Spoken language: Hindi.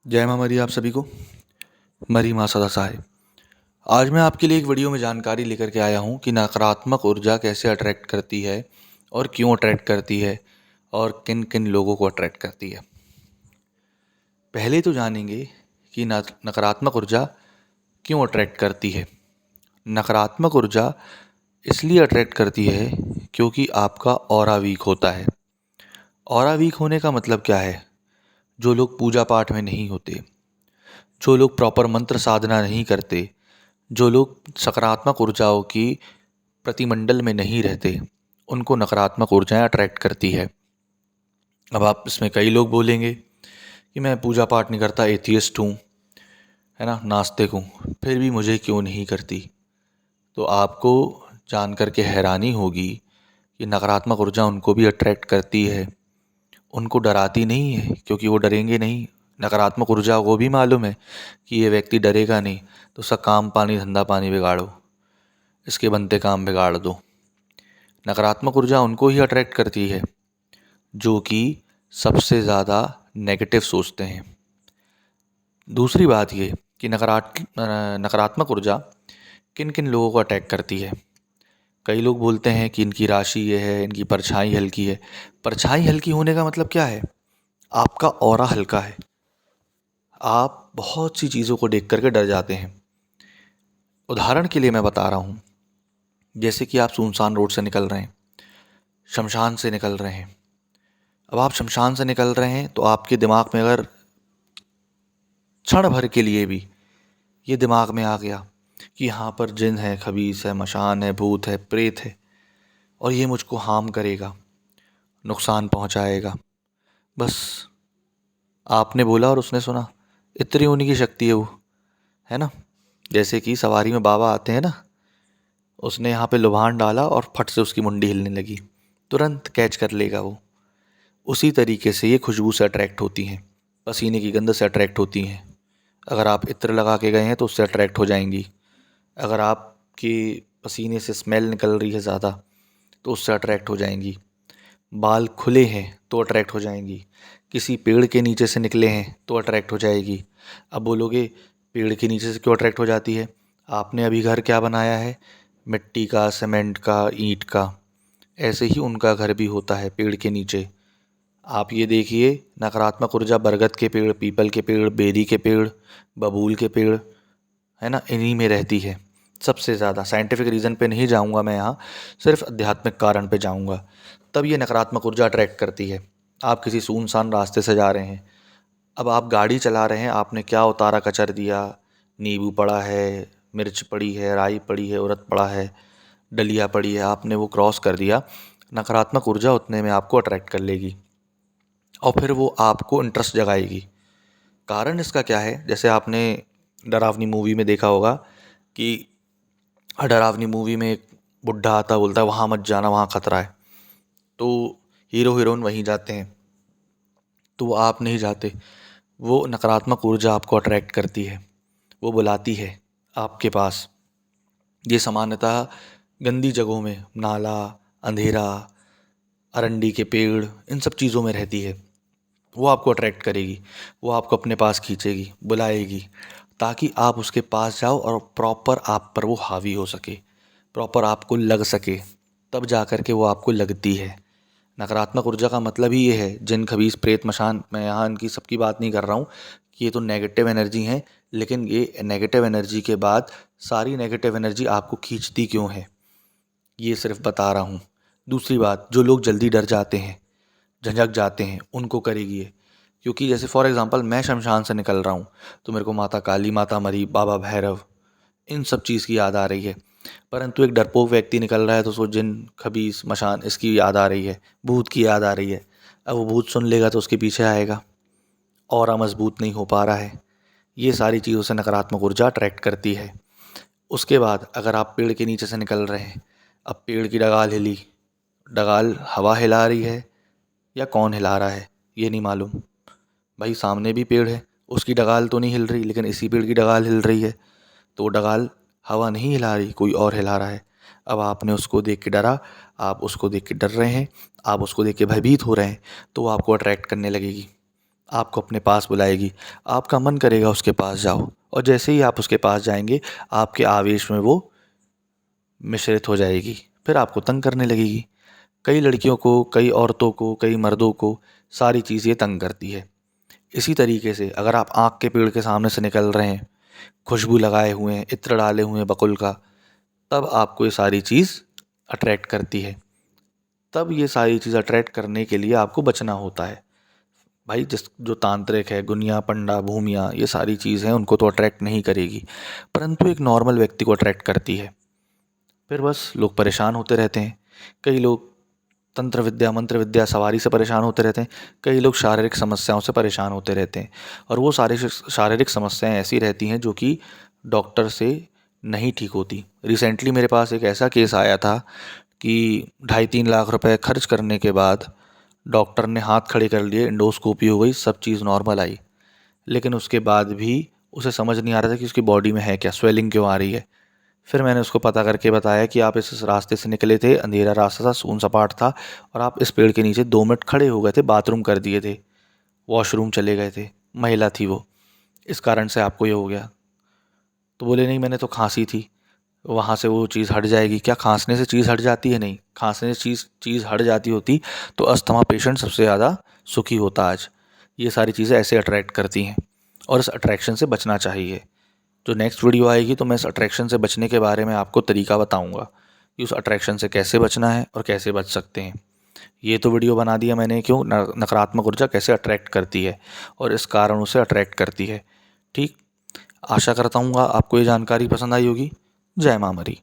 जय माँ मरी आप सभी को। मरी माँ सदा सहाय। आज मैं आपके लिए एक वीडियो में जानकारी लेकर के आया हूँ कि नकारात्मक ऊर्जा कैसे अट्रैक्ट करती है और क्यों अट्रैक्ट करती है और किन किन लोगों को अट्रैक्ट करती है। पहले तो जानेंगे कि नकारात्मक ऊर्जा क्यों अट्रैक्ट करती है। नकारात्मक ऊर्जा इसलिए अट्रैक्ट करती है क्योंकि आपका ऑरा वीक होता है। ऑरा वीक होने का मतलब क्या है? जो लोग पूजा पाठ में नहीं होते, जो लोग प्रॉपर मंत्र साधना नहीं करते, जो लोग सकारात्मक ऊर्जाओं की प्रतिमंडल में नहीं रहते, उनको नकारात्मक ऊर्जाएं अट्रैक्ट करती है। अब आप इसमें कई लोग बोलेंगे कि मैं पूजा पाठ नहीं करता, एथियस्ट हूँ, है ना, नास्तिक हूँ, फिर भी मुझे क्यों नहीं करती। तो आपको जान कर के हैरानी होगी कि नकारात्मक ऊर्जा उनको भी अट्रैक्ट करती है। उनको डराती नहीं है क्योंकि वो डरेंगे नहीं। नकारात्मक ऊर्जा को भी मालूम है कि ये व्यक्ति डरेगा नहीं, तो उसका काम पानी धंधा पानी बिगाड़ो, इसके बनते काम बिगाड़ दो। नकारात्मक ऊर्जा उनको ही अट्रैक्ट करती है जो कि सबसे ज़्यादा नेगेटिव सोचते हैं। दूसरी बात ये कि नकारात्मक ऊर्जा किन किन लोगों को अटैक करती है। कई लोग बोलते हैं कि इनकी राशि ये है, इनकी परछाई हल्की है। परछाई हल्की होने का मतलब क्या है? आपका ऑरा हल्का है। आप बहुत सी चीज़ों को देख करके डर जाते हैं। उदाहरण के लिए मैं बता रहा हूँ, जैसे कि आप सुनसान रोड से निकल रहे हैं, शमशान से निकल रहे हैं। अब आप शमशान से निकल रहे हैं तो आपके दिमाग में अगर क्षण भर के लिए भी ये दिमाग में आ गया कि यहाँ पर जिन है, खबीस है, मशान है, भूत है, प्रेत है और ये मुझको हार्म करेगा, नुकसान पहुँचाएगा, बस आपने बोला और उसने सुना, इतनी होने की शक्ति है वो, है ना। जैसे कि सवारी में बाबा आते हैं ना, उसने यहाँ पे लुभान डाला और फट से उसकी मुंडी हिलने लगी, तुरंत कैच कर लेगा वो। उसी तरीके से ये खुशबू से अट्रैक्ट होती हैं, पसीने की गंध से अट्रैक्ट होती हैं। अगर आप इत्र लगा के गए हैं तो उससे अट्रैक्ट हो जाएंगी। अगर आपके पसीने से स्मेल निकल रही है ज़्यादा तो उससे अट्रैक्ट हो जाएंगी। बाल खुले हैं तो अट्रैक्ट हो जाएंगी। किसी पेड़ के नीचे से निकले हैं तो अट्रैक्ट हो जाएगी। अब बोलोगे पेड़ के नीचे से क्यों अट्रैक्ट हो जाती है? आपने अभी घर क्या बनाया है? मिट्टी का, सीमेंट का, ईंट का। ऐसे ही उनका घर भी होता है पेड़ के नीचे। आप ये देखिए, नकारात्मक ऊर्जा बरगद के पेड़, पीपल के पेड़, बेरी के पेड़, बबूल के पेड़, है ना, इन्हीं में रहती है सबसे ज़्यादा। साइंटिफिक रीज़न पे नहीं जाऊंगा मैं यहाँ, सिर्फ आध्यात्मिक कारण पे जाऊंगा। तब ये नकारात्मक ऊर्जा अट्रैक्ट करती है। आप किसी सुनसान रास्ते से जा रहे हैं, अब आप गाड़ी चला रहे हैं, आपने क्या उतारा कचर दिया, नींबू पड़ा है, मिर्च पड़ी है, राई पड़ी है, उड़द पड़ा है, डलिया पड़ी है, आपने वो क्रॉस कर दिया। नकारात्मक ऊर्जा उतने में आपको अट्रैक्ट कर लेगी और फिर वो आपको इंटरेस्ट जगाएगी। कारण इसका क्या है? जैसे आपने डरावनी मूवी में देखा होगा कि डरावनी मूवी में एक बुढ़ा आता, बोलता है वहाँ मत जाना, वहाँ खतरा है। तो हीरो हीरोइन वहीं जाते हैं, तो वो आप नहीं जाते। वो नकारात्मक ऊर्जा आपको अट्रैक्ट करती है, वो बुलाती है आपके पास। ये सामान्यतः गंदी जगहों में, नाला, अंधेरा, अरंडी के पेड़, इन सब चीज़ों में रहती है। वो आपको अट्रैक्ट करेगी, वो आपको अपने पास खींचेगी, बुलाएगी, ताकि आप उसके पास जाओ और प्रॉपर आप पर वो हावी हो सके, प्रॉपर आपको लग सके। तब जा कर के वो आपको लगती है। नकारात्मक ऊर्जा का मतलब ही ये है, जिन, खबीस, प्रेत, मशान, मैं यहाँ इनकी सबकी बात नहीं कर रहा हूँ कि ये तो नेगेटिव एनर्जी हैं, लेकिन ये नेगेटिव एनर्जी के बाद सारी नेगेटिव एनर्जी आपको खींचती क्यों है, ये सिर्फ बता रहा हूँ। दूसरी बात, जो लोग जल्दी डर जाते हैं, झंझक जाते हैं, उनको करेगी ये। क्योंकि जैसे फॉर एग्ज़ाम्पल मैं शमशान से निकल रहा हूँ तो मेरे को माता काली, माता मरी, बाबा भैरव, इन सब चीज़ की याद आ रही है। परंतु एक डरपोक व्यक्ति निकल रहा है तो उसको जिन, खबीस, मशान, इसकी याद आ रही है, भूत की याद आ रही है। अब वो भूत सुन लेगा तो उसके पीछे आएगा, और मजबूत नहीं हो पा रहा है। ये सारी चीज़ों से नकारात्मक ऊर्जा अट्रैक्ट करती है। उसके बाद अगर आप पेड़ के नीचे से निकल रहे हैं, अब पेड़ की डगाल हिली, डगाल हवा हिला रही है या कौन हिला रहा है ये नहीं मालूम। भाई सामने भी पेड़ है, उसकी डगाल तो नहीं हिल रही, लेकिन इसी पेड़ की डगाल हिल रही है। तो वो डगाल हवा नहीं हिला रही, कोई और हिला रहा है। अब आपने उसको देख के डरा, आप उसको देख के डर रहे हैं, आप उसको देख के भयभीत हो रहे हैं, तो वो आपको अट्रैक्ट करने लगेगी। आपको अपने पास बुलाएगी, आपका मन करेगा उसके पास जाओ, और जैसे ही आप उसके पास जाएंगे आपके आवेश में वो मिश्रित हो जाएगी, फिर आपको तंग करने लगेगी। कई लड़कियों को, कई औरतों को, कई मर्दों को सारी चीज़ ये तंग करती है। इसी तरीके से अगर आप आँख के पेड़ के सामने से निकल रहे हैं, खुशबू लगाए हुए हैं, इत्र डाले हुए हैं बकुल का, तब आपको ये सारी चीज़ अट्रैक्ट करती है। तब ये सारी चीज़ अट्रैक्ट करने के लिए आपको बचना होता है। भाई जिस जो तांत्रिक है, गुनिया, पंडा, भूमिया, ये सारी चीज़ हैं, उनको तो अट्रैक्ट नहीं करेगी, परंतु एक नॉर्मल व्यक्ति को अट्रैक्ट करती है। फिर बस लोग परेशान होते रहते हैं। कई लोग तंत्र विद्या, मंत्र विद्या, सवारी से परेशान होते रहते हैं। कई लोग शारीरिक समस्याओं से परेशान होते रहते हैं, और वो सारी शारीरिक समस्याएं ऐसी रहती हैं जो कि डॉक्टर से नहीं ठीक होती। रिसेंटली मेरे पास एक ऐसा केस आया था कि 2.5-3 लाख रुपए खर्च करने के बाद डॉक्टर ने हाथ खड़े कर लिए, एंडोस्कोपी हो गई, सब चीज़ नॉर्मल आई, लेकिन उसके बाद भी उसे समझ नहीं आ रहा था कि उसकी बॉडी में है क्या, स्वेलिंग क्यों आ रही है। फिर मैंने उसको पता करके बताया कि आप इस रास्ते से निकले थे, अंधेरा रास्ता था, सून सपाट था, और आप इस पेड़ के नीचे 2 मिनट खड़े हो गए थे, बाथरूम कर दिए थे, वॉशरूम चले गए थे, महिला थी वो, इस कारण से आपको ये हो गया। तो बोले नहीं, मैंने तो खांसी थी, वहाँ से वो चीज़ हट जाएगी क्या? खांसने से चीज़ हट जाती है? नहीं, खांसने से चीज़ हट जाती होती तो अस्थमा पेशेंट सबसे ज़्यादा सुखी होता आज। ये सारी चीज़ें ऐसे अट्रैक्ट करती हैं, और इस अट्रैक्शन से बचना चाहिए। जो नेक्स्ट वीडियो आएगी तो मैं इस अट्रैक्शन से बचने के बारे में आपको तरीका बताऊंगा कि उस अट्रैक्शन से कैसे बचना है और कैसे बच सकते हैं। ये तो वीडियो बना दिया मैंने, क्यों नकारात्मक ऊर्जा कैसे अट्रैक्ट करती है और इस कारण उसे अट्रैक्ट करती है। ठीक, आशा करता हूँ आपको ये जानकारी पसंद आई होगी। जय माँ मरी।